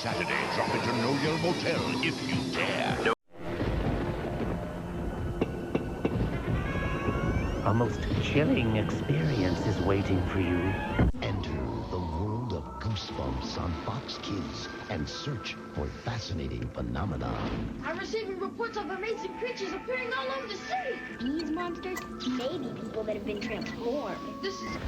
Saturday, drop into No Yell Motel if you dare. No. A most chilling experience is waiting for you. Enter the world of Goosebumps on Fox Kids and search for fascinating phenomena. I'm receiving reports of amazing creatures appearing all over the city. These monsters may be people that have been transformed. This is...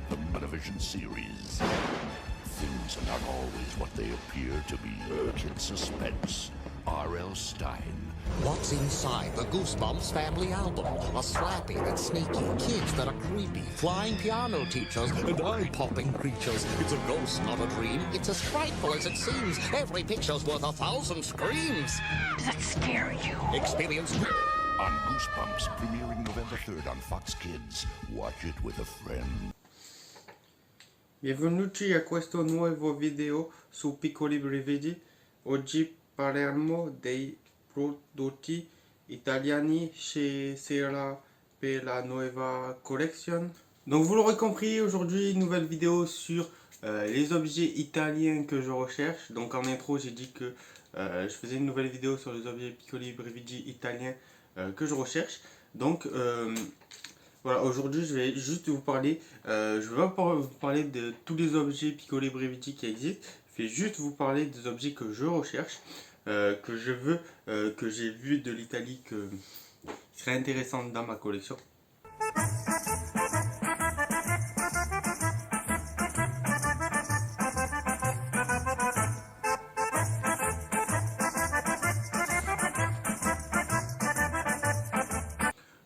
The Metavision series. Things are not always what they appear to be. Urgent suspense. R.L. Stein. What's inside the Goosebumps family album? A slappy that's sneaky, kids that are creepy, flying piano teachers, and eye-popping creatures. It's a ghost, not a dream. It's as frightful as it seems. Every picture's worth 1,000 screams. Does that scare you? Experience On Goosebumps, premiering November 3rd on Fox Kids. Watch it with a friend. Benvenuti a questo nuovo video su Piccoli Brividi. Oggi parleremo dei prodotti italiani chez Sera per la nuova collection. Donc vous l'aurez compris, aujourd'hui une nouvelle vidéo sur les objets italiens que je recherche. Donc en intro j'ai dit que je faisais une nouvelle vidéo sur les objets Piccoli Brividi italiens que je recherche. Donc voilà, aujourd'hui je vais juste vous parler, je vais pas vous parler de tous les objets Piccoli Brividi qui existent, je vais juste vous parler des objets que je recherche, que je veux, que j'ai vu de l'Italie, qui serait intéressant dans ma collection.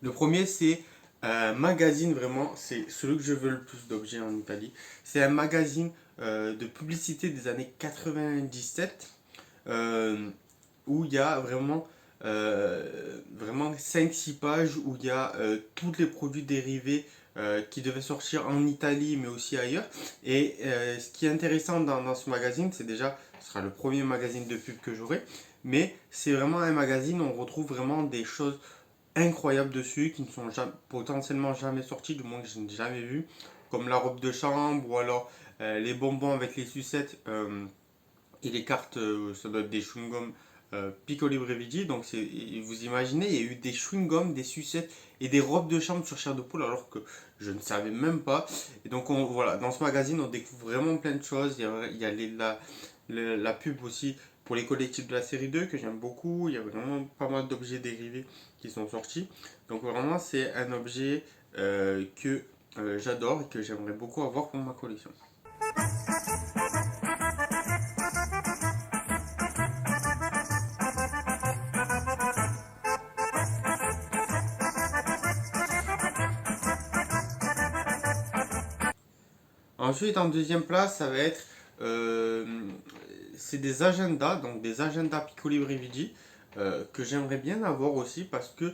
Le premier c'est magazine, vraiment c'est celui que je veux le plus d'objets en Italie. C'est un magazine de publicité des années 97 où il y a vraiment 5-6 pages où il y a tous les produits dérivés qui devaient sortir en Italie mais aussi ailleurs. Et ce qui est intéressant dans ce magazine, c'est déjà, ce sera le premier magazine de pub que j'aurai, mais c'est vraiment un magazine où on retrouve vraiment des choses incroyables dessus qui ne sont potentiellement jamais sorties, du moins que je n'ai jamais vu, comme la robe de chambre ou alors les bonbons avec les sucettes et les cartes, ça doit être des chewing-gums Piccoli Brividi. Donc vous imaginez, il y a eu des chewing-gums, des sucettes et des robes de chambre sur chair de poule alors que je ne savais même pas. Et donc voilà, dans ce magazine on découvre vraiment plein de choses. Il y a la pub aussi pour les collectifs de la série 2 que j'aime beaucoup. Il y a vraiment pas mal d'objets dérivés qui sont sortis. Donc vraiment c'est un objet que j'adore et que j'aimerais beaucoup avoir pour ma collection. Ensuite, en deuxième place, ça va être c'est des agendas, donc des agendas Piccoli Brividi que j'aimerais bien avoir aussi parce que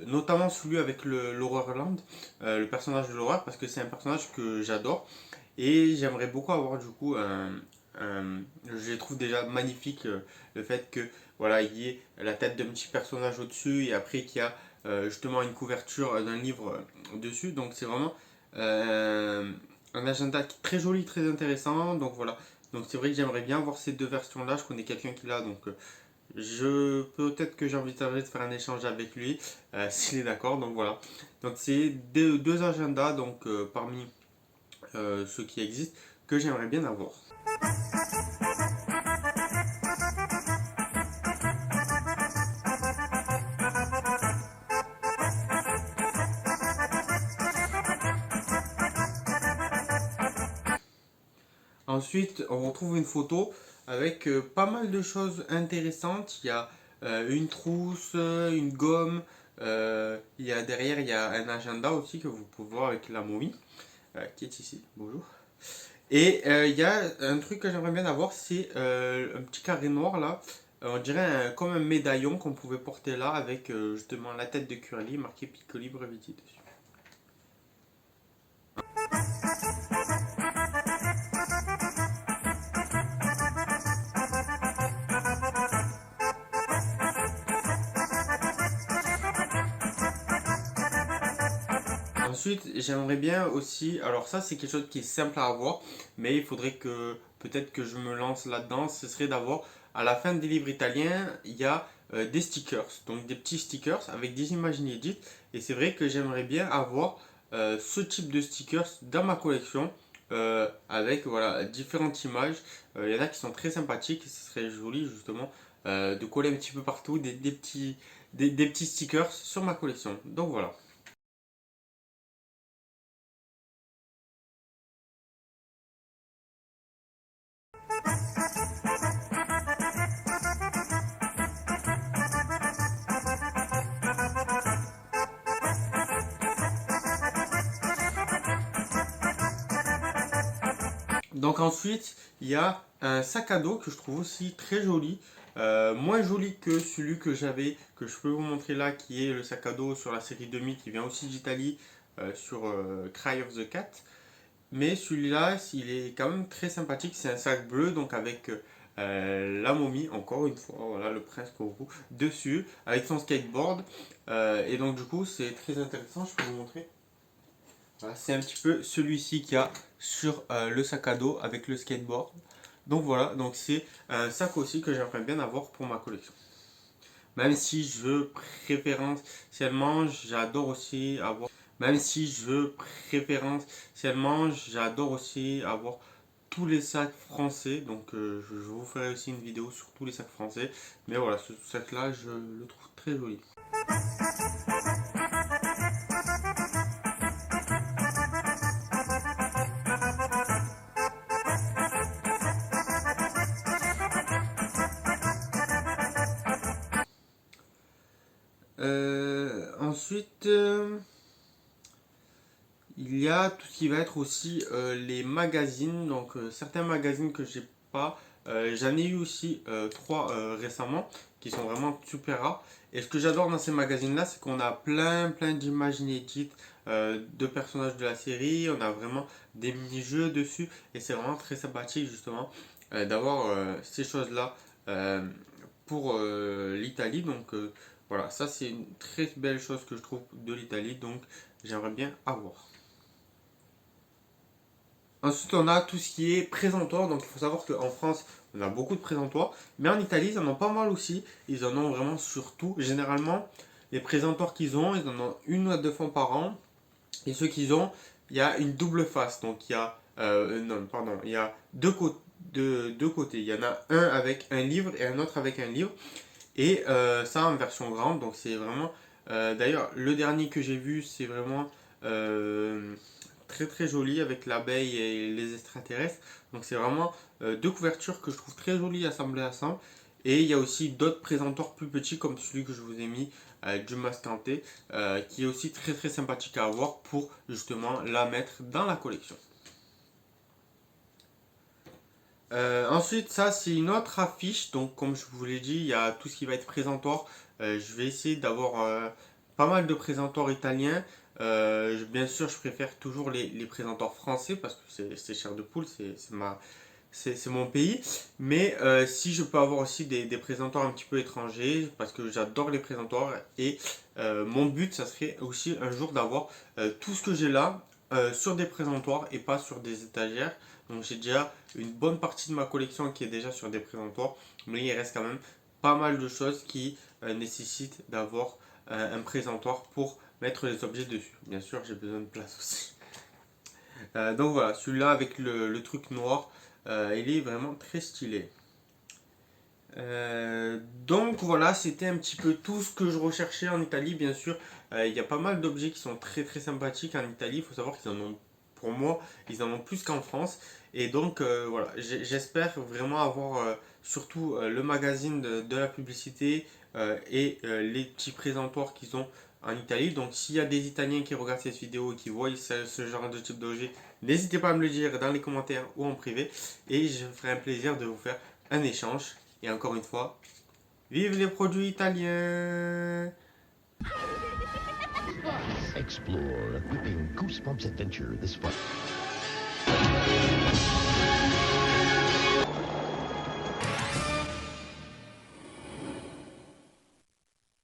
notamment celui avec l'Horrorland, le personnage de l'horreur, parce que c'est un personnage que j'adore et j'aimerais beaucoup avoir du coup je les trouve déjà magnifique, le fait que voilà, il y ait la tête d'un petit personnage au-dessus et après qu'il y a justement une couverture d'un livre dessus. Donc c'est vraiment un agenda qui est très joli, très intéressant. Donc voilà, donc c'est vrai que j'aimerais bien avoir ces deux versions là. Je connais quelqu'un qui l'a, donc peut-être que j'envisagerais de faire un échange avec lui s'il est d'accord. Donc voilà, donc c'est deux agendas donc parmi ceux qui existent que j'aimerais bien avoir. Ensuite, on retrouve une photo avec pas mal de choses intéressantes. Il y a une trousse, une gomme, derrière il y a un agenda aussi que vous pouvez voir avec la momie qui est ici. Bonjour. Et il y a un truc que j'aimerais bien avoir, c'est un petit carré noir là. On dirait comme un médaillon qu'on pouvait porter là avec justement la tête de Curly marqué Piccoli Brividi dessus. Ensuite, j'aimerais bien aussi, alors ça c'est quelque chose qui est simple à avoir, mais il faudrait que peut-être que je me lance là-dedans, ce serait d'avoir à la fin des livres italiens, il y a des stickers, donc des petits stickers avec des images inédites, et c'est vrai que j'aimerais bien avoir ce type de stickers dans ma collection, avec voilà, différentes images. Il y en a qui sont très sympathiques, et ce serait joli justement de coller un petit peu partout des petits stickers sur ma collection. Donc voilà. Donc ensuite, il y a un sac à dos que je trouve aussi très joli. Moins joli que celui que j'avais, que je peux vous montrer là, qui est le sac à dos sur la série 2000 qui vient aussi d'Italie, sur Cry of the Cat. Mais celui-là, il est quand même très sympathique. C'est un sac bleu, donc avec la momie, encore une fois, voilà, le prince Kourou, dessus, avec son skateboard. Et donc du coup, c'est très intéressant, je peux vous montrer. Voilà, c'est un petit peu celui-ci qu'il y a sur le sac à dos avec le skateboard. Donc voilà, donc c'est un sac aussi que j'aimerais bien avoir pour ma collection. Même si je préférentiellement, j'adore aussi avoir... Même si je préférentiellement, j'adore aussi avoir tous les sacs français. Donc je vous ferai aussi une vidéo sur tous les sacs français. Mais voilà, ce sac-là, je le trouve très joli. Ensuite, il y a tout ce qui va être aussi les magazines. Donc certains magazines que j'ai pas, j'en ai eu aussi 3 récemment qui sont vraiment super rares. Et ce que j'adore dans ces magazines là, c'est qu'on a plein d'images inédites de personnages de la série. On a vraiment des mini-jeux dessus et c'est vraiment très sympathique justement d'avoir ces choses là pour l'Italie. Donc voilà, ça c'est une très belle chose que je trouve de l'Italie, donc j'aimerais bien avoir. Ensuite, on a tout ce qui est présentoir. Donc il faut savoir qu'en France, on a beaucoup de présentoirs, mais en Italie, ils en ont pas mal aussi. Ils en ont vraiment surtout. Généralement, les présentoirs qu'ils ont, ils en ont 1 ou 2 fois par an. Et ceux qu'ils ont, il y a une double face. Donc il y a, non, pardon, il y a deux côtés. Il y en a un avec un livre et un autre avec un livre. Et ça en version grande, donc c'est vraiment... d'ailleurs, le dernier que j'ai vu, c'est vraiment très joli avec l'abeille et les extraterrestres. Donc c'est vraiment 2 couvertures que je trouve très jolies assemblées ensemble. Et il y a aussi d'autres présentoirs plus petits comme celui que je vous ai mis du Mascanté, qui est aussi très sympathique à avoir pour justement la mettre dans la collection. Ensuite, ça c'est une autre affiche. Donc comme je vous l'ai dit, il y a tout ce qui va être présentoir. Je vais essayer d'avoir pas mal de présentoirs italiens. Bien sûr, je préfère toujours les présentoirs français parce que c'est chair de poule, c'est mon pays. Mais si je peux avoir aussi des présentoirs un petit peu étrangers, parce que j'adore les présentoirs. Et mon but, ça serait aussi un jour d'avoir tout ce que j'ai là sur des présentoirs et pas sur des étagères. Donc j'ai déjà une bonne partie de ma collection qui est déjà sur des présentoirs, mais il reste quand même pas mal de choses qui nécessitent d'avoir un présentoir pour mettre les objets dessus. Bien sûr, j'ai besoin de place aussi. Donc voilà, celui-là avec le truc noir, il est vraiment très stylé. Donc voilà, c'était un petit peu tout ce que je recherchais en Italie. Bien sûr, il y a pas mal d'objets qui sont très sympathiques en Italie. Il faut savoir qu'ils en ont, pour moi, ils en ont plus qu'en France. Et donc voilà, j'espère vraiment avoir surtout le magazine de la publicité et les petits présentoirs qu'ils ont en Italie. Donc s'il y a des Italiens qui regardent cette vidéo et qui voient ce genre de type d'objet, n'hésitez pas à me le dire dans les commentaires ou en privé. Et je me ferai un plaisir de vous faire un échange. Et encore une fois, vive les produits italiens! Explore a gripping Goosebumps adventure this fall.